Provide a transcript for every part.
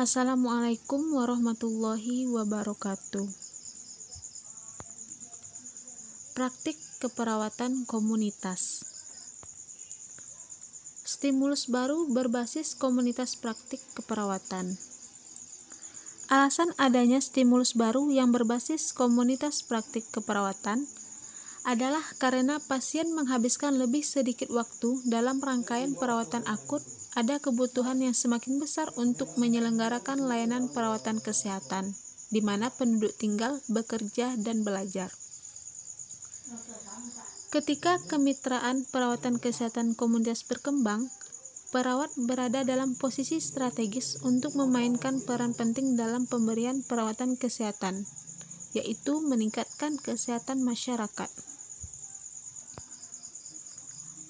Assalamualaikum warahmatullahi wabarakatuh. Praktik keperawatan komunitas. Stimulus baru berbasis komunitas praktik keperawatan. Alasan adanya stimulus baru yang berbasis komunitas praktik keperawatan adalah karena pasien menghabiskan lebih sedikit waktu dalam rangkaian perawatan akut. Ada kebutuhan yang semakin besar untuk menyelenggarakan layanan perawatan kesehatan, di mana penduduk tinggal, bekerja, dan belajar. Ketika kemitraan perawatan kesehatan komunitas berkembang, perawat berada dalam posisi strategis untuk memainkan peran penting dalam pemberian perawatan kesehatan, yaitu meningkatkan kesehatan masyarakat.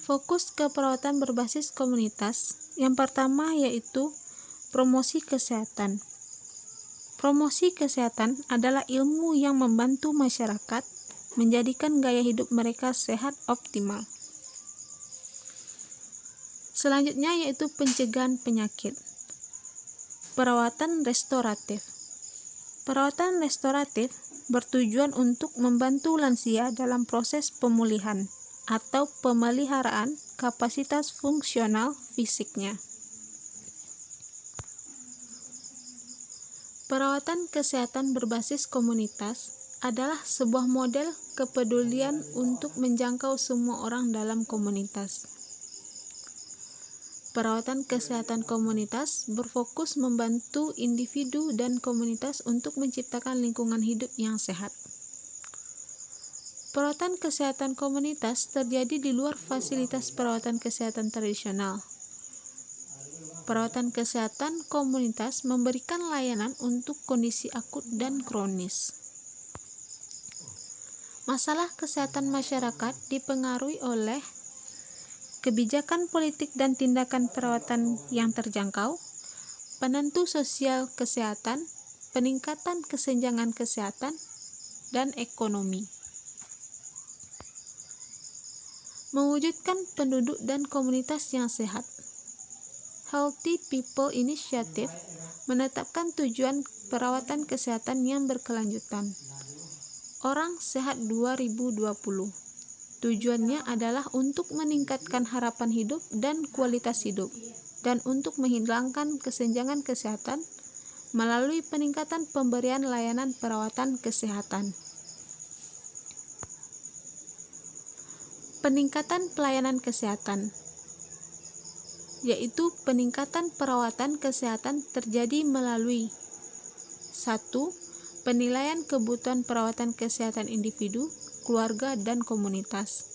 Fokus keperawatan berbasis komunitas. Yang pertama yaitu promosi kesehatan. Promosi kesehatan adalah ilmu yang membantu masyarakat menjadikan gaya hidup mereka sehat optimal. Selanjutnya yaitu pencegahan penyakit. Perawatan restoratif. Perawatan restoratif bertujuan untuk membantu lansia dalam proses pemulihan atau pemeliharaan kapasitas fungsional fisiknya. Perawatan kesehatan berbasis komunitas adalah sebuah model kepedulian untuk menjangkau semua orang dalam komunitas. Perawatan kesehatan komunitas berfokus membantu individu dan komunitas untuk menciptakan lingkungan hidup yang sehat. Perawatan kesehatan komunitas terjadi di luar fasilitas perawatan kesehatan tradisional. Perawatan kesehatan komunitas memberikan layanan untuk kondisi akut dan kronis. Masalah kesehatan masyarakat dipengaruhi oleh kebijakan politik dan tindakan perawatan yang terjangkau, penentu sosial kesehatan, peningkatan kesenjangan kesehatan, dan ekonomi. Mewujudkan penduduk dan komunitas yang sehat. Healthy People Initiative menetapkan tujuan perawatan kesehatan yang berkelanjutan. Orang Sehat 2020. Tujuannya adalah untuk meningkatkan harapan hidup dan kualitas hidup, dan untuk menghilangkan kesenjangan kesehatan melalui peningkatan pemberian layanan perawatan kesehatan. Peningkatan pelayanan kesehatan, yaitu peningkatan perawatan kesehatan terjadi melalui 1. Penilaian kebutuhan perawatan kesehatan individu, keluarga, dan komunitas.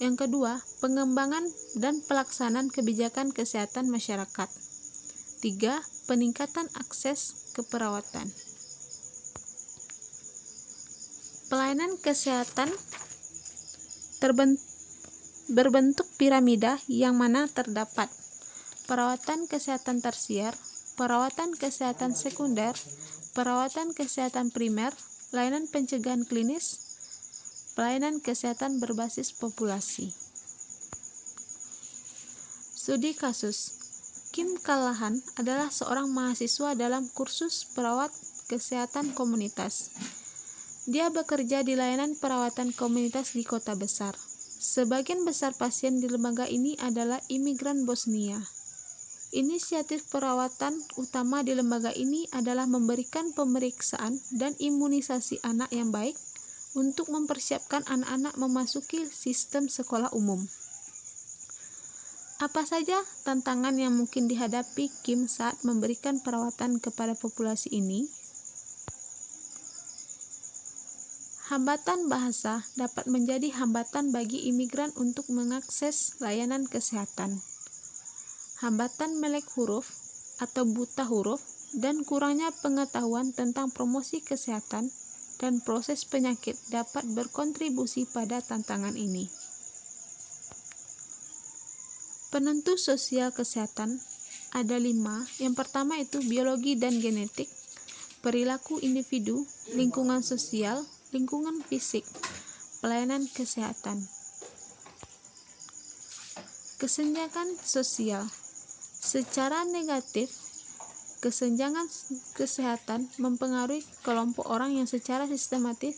Yang kedua, pengembangan dan pelaksanaan kebijakan kesehatan masyarakat. 3. Peningkatan akses keperawatan. Pelayanan kesehatan berbentuk piramida yang mana terdapat perawatan kesehatan tersier, perawatan kesehatan sekunder, perawatan kesehatan primer, layanan pencegahan klinis, pelayanan kesehatan berbasis populasi. Studi kasus. Kim Callahan adalah seorang mahasiswa dalam kursus perawat kesehatan komunitas. Dia bekerja di layanan perawatan komunitas di kota besar. Sebagian besar pasien di lembaga ini adalah imigran Bosnia. Inisiatif perawatan utama di lembaga ini adalah memberikan pemeriksaan dan imunisasi anak yang baik untuk mempersiapkan anak-anak memasuki sistem sekolah umum. Apa saja tantangan yang mungkin dihadapi Kim saat memberikan perawatan kepada populasi ini? Hambatan bahasa dapat menjadi hambatan bagi imigran untuk mengakses layanan kesehatan. Hambatan melek huruf atau buta huruf dan kurangnya pengetahuan tentang promosi kesehatan dan proses penyakit dapat berkontribusi pada tantangan ini. Penentu sosial kesehatan ada 5. Yang pertama itu biologi dan genetik, perilaku individu, lingkungan sosial, lingkungan fisik, pelayanan kesehatan. Kesenjangan sosial. Secara negatif, Kesenjangan kesehatan mempengaruhi kelompok orang yang secara sistematis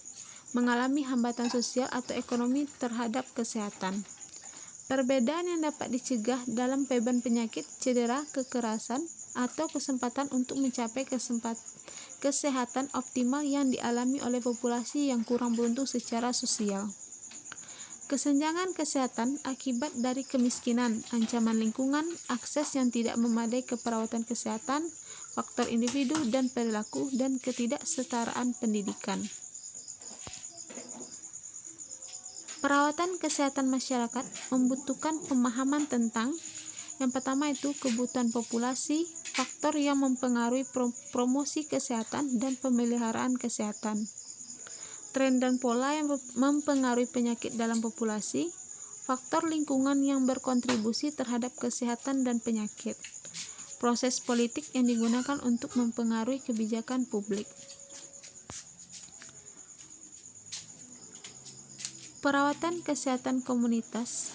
mengalami hambatan sosial atau ekonomi terhadap kesehatan. Perbedaan yang dapat dicegah dalam beban penyakit, cedera, kekerasan, atau kesempatan untuk mencapai kesehatan optimal yang dialami oleh populasi yang kurang beruntung secara sosial. Kesenjangan kesehatan akibat dari kemiskinan, ancaman lingkungan, akses yang tidak memadai ke perawatan kesehatan, faktor individu dan perilaku, dan ketidaksetaraan pendidikan. Perawatan kesehatan masyarakat membutuhkan pemahaman tentang yang pertama itu kebutuhan populasi, faktor yang mempengaruhi promosi kesehatan dan pemeliharaan kesehatan, tren dan pola yang mempengaruhi penyakit dalam populasi, faktor lingkungan yang berkontribusi terhadap kesehatan dan penyakit, proses politik yang digunakan untuk mempengaruhi kebijakan publik. Perawatan kesehatan komunitas.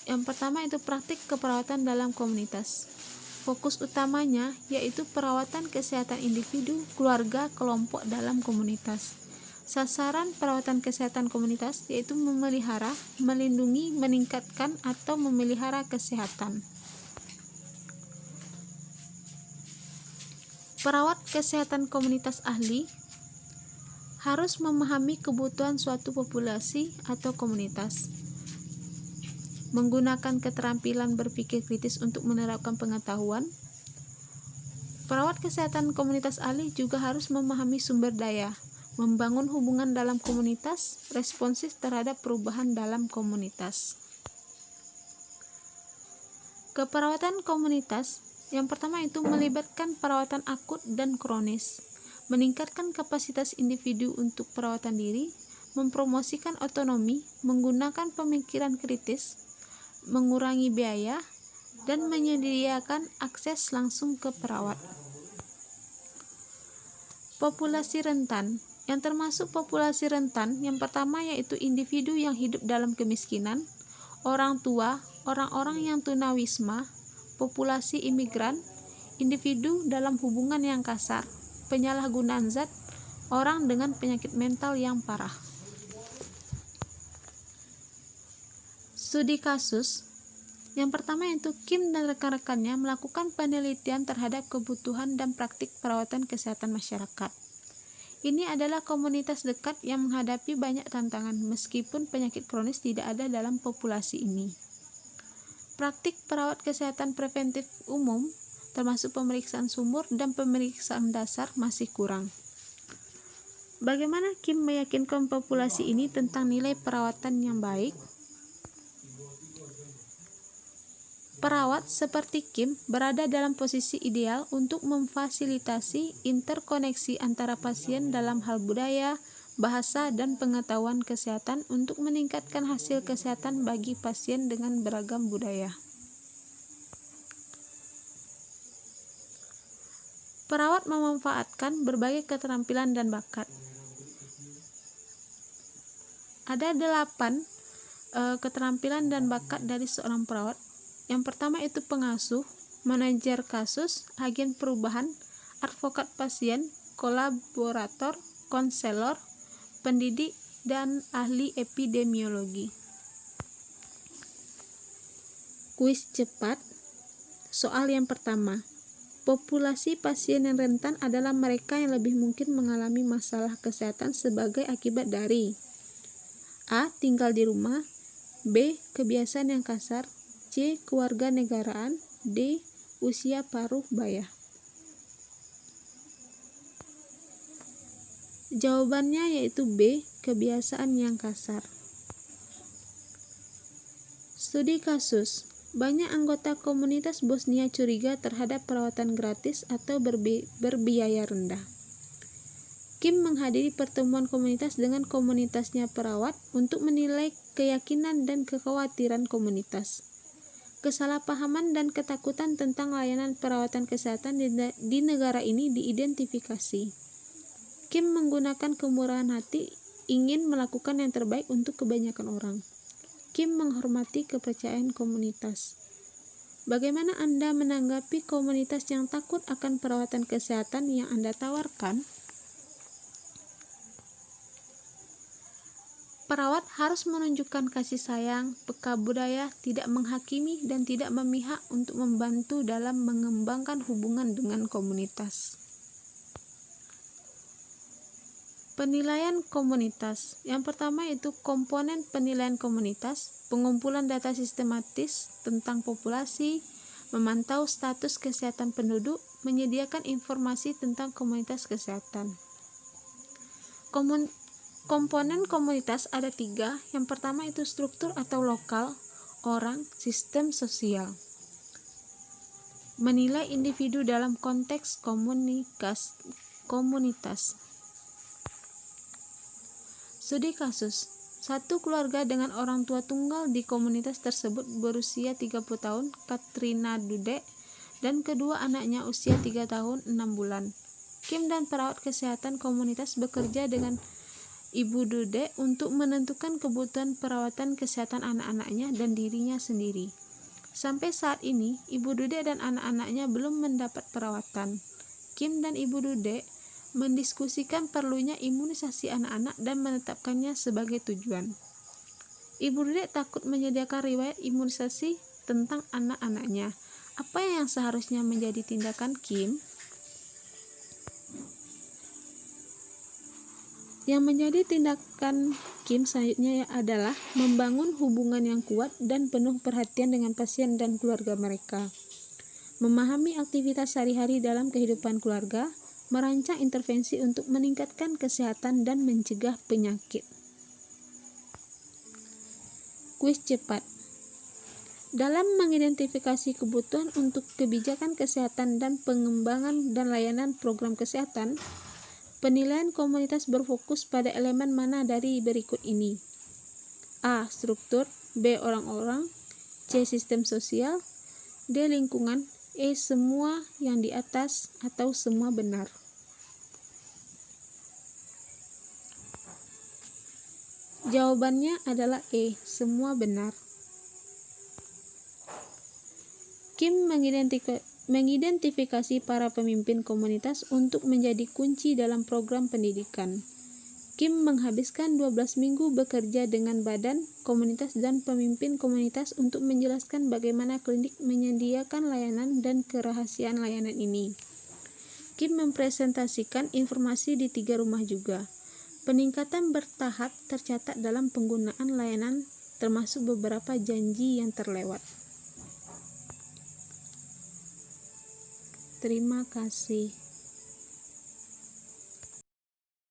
Yang pertama itu praktik keperawatan dalam komunitas. Fokus utamanya yaitu perawatan kesehatan individu, keluarga, kelompok dalam komunitas. Sasaran perawatan kesehatan komunitas yaitu memelihara, melindungi, meningkatkan, atau memelihara kesehatan. Perawat kesehatan komunitas ahli harus memahami kebutuhan suatu populasi atau komunitas, menggunakan keterampilan berpikir kritis untuk menerapkan pengetahuan. Perawat kesehatan komunitas ahli juga harus memahami sumber daya, membangun hubungan dalam komunitas, responsif terhadap perubahan dalam komunitas. Keperawatan komunitas yang pertama itu melibatkan perawatan akut dan kronis, meningkatkan kapasitas individu untuk perawatan diri, mempromosikan otonomi, menggunakan pemikiran kritis, mengurangi biaya, dan menyediakan akses langsung ke perawat. Populasi rentan. Yang termasuk populasi rentan yang pertama yaitu individu yang hidup dalam kemiskinan, orang tua, orang-orang yang tunawisma, populasi imigran, individu dalam hubungan yang kasar, penyalahgunaan zat, orang dengan penyakit mental yang parah. Studi kasus. Yang pertama itu Kim dan rekan-rekannya melakukan penelitian terhadap kebutuhan dan praktik perawatan kesehatan masyarakat. Ini adalah komunitas dekat yang menghadapi banyak tantangan meskipun penyakit kronis tidak ada dalam populasi ini. Praktik perawat kesehatan preventif umum termasuk pemeriksaan sumur dan pemeriksaan dasar masih kurang. Bagaimana Kim meyakinkan populasi ini tentang nilai perawatan yang baik? Perawat seperti Kim berada dalam posisi ideal untuk memfasilitasi interkoneksi antara pasien dalam hal budaya, bahasa, dan pengetahuan kesehatan untuk meningkatkan hasil kesehatan bagi pasien dengan beragam budaya. Perawat memanfaatkan berbagai keterampilan dan bakat. Ada 8 keterampilan dan bakat dari seorang perawat. Yang pertama itu pengasuh, manajer kasus, agen perubahan, advokat pasien, kolaborator, konselor, pendidik, dan ahli epidemiologi. Kuis cepat. Soal yang pertama. Populasi pasien yang rentan adalah mereka yang lebih mungkin mengalami masalah kesehatan sebagai akibat dari A. Tinggal di rumah, B. Kebiasaan yang kasar, C. Kewarganegaraan, D. Usia paruh baya. Jawabannya yaitu B. Kebiasaan yang kasar. Studi kasus. Banyak anggota komunitas Bosnia curiga terhadap perawatan gratis atau berbiaya rendah. Kim menghadiri pertemuan komunitas dengan komunitasnya perawat untuk menilai keyakinan dan kekhawatiran komunitas. Kesalahpahaman dan ketakutan tentang layanan perawatan kesehatan di negara ini diidentifikasi. Kim menggunakan kemurahan hati ingin melakukan yang terbaik untuk kebanyakan orang. Kim menghormati kepercayaan komunitas. Bagaimana Anda menanggapi komunitas yang takut akan perawatan kesehatan yang Anda tawarkan? Perawat harus menunjukkan kasih sayang, peka budaya, tidak menghakimi, dan tidak memihak untuk membantu dalam mengembangkan hubungan dengan komunitas. Penilaian komunitas. Yang pertama itu komponen penilaian komunitas, pengumpulan data sistematis tentang populasi, memantau status kesehatan penduduk, menyediakan informasi tentang komunitas kesehatan. Komponen komunitas ada 3. Yang pertama itu struktur atau lokal, orang, sistem sosial. Menilai individu dalam konteks komunitas. Studi kasus. Satu keluarga dengan orang tua tunggal di komunitas tersebut berusia 30 tahun, Katrina Dudek, dan kedua anaknya usia 3 tahun 6 bulan. Kim dan perawat kesehatan komunitas bekerja dengan Ibu Dudek untuk menentukan kebutuhan perawatan kesehatan anak-anaknya dan dirinya sendiri. Sampai saat ini, Ibu Dudek dan anak-anaknya belum mendapat perawatan. Kim dan Ibu Dudek mendiskusikan perlunya imunisasi anak-anak dan menetapkannya sebagai tujuan. Ibu Dudek takut menyediakan riwayat imunisasi tentang anak-anaknya. Apa yang seharusnya menjadi tindakan Kim? Yang menjadi tindakan Kim selanjutnya adalah membangun hubungan yang kuat dan penuh perhatian dengan pasien dan keluarga mereka. Memahami aktivitas sehari-hari dalam kehidupan keluarga, merancang intervensi untuk meningkatkan kesehatan dan mencegah penyakit. Kuis cepat. Dalam mengidentifikasi kebutuhan untuk kebijakan kesehatan dan pengembangan dan layanan program kesehatan, penilaian komunitas berfokus pada elemen mana dari berikut ini? A. Struktur, B. Orang-orang, C. Sistem sosial, D. Lingkungan, E. Semua yang di atas atau semua benar. Jawabannya adalah E. Semua benar. Kim mengidentifikasi para pemimpin komunitas untuk menjadi kunci dalam program pendidikan. Kim menghabiskan 12 minggu bekerja dengan badan, komunitas, dan pemimpin komunitas untuk menjelaskan bagaimana klinik menyediakan layanan dan kerahasiaan layanan ini. Kim mempresentasikan informasi di 3 rumah juga. Peningkatan bertahap tercatat dalam penggunaan layanan, termasuk beberapa janji yang terlewat. Terima kasih.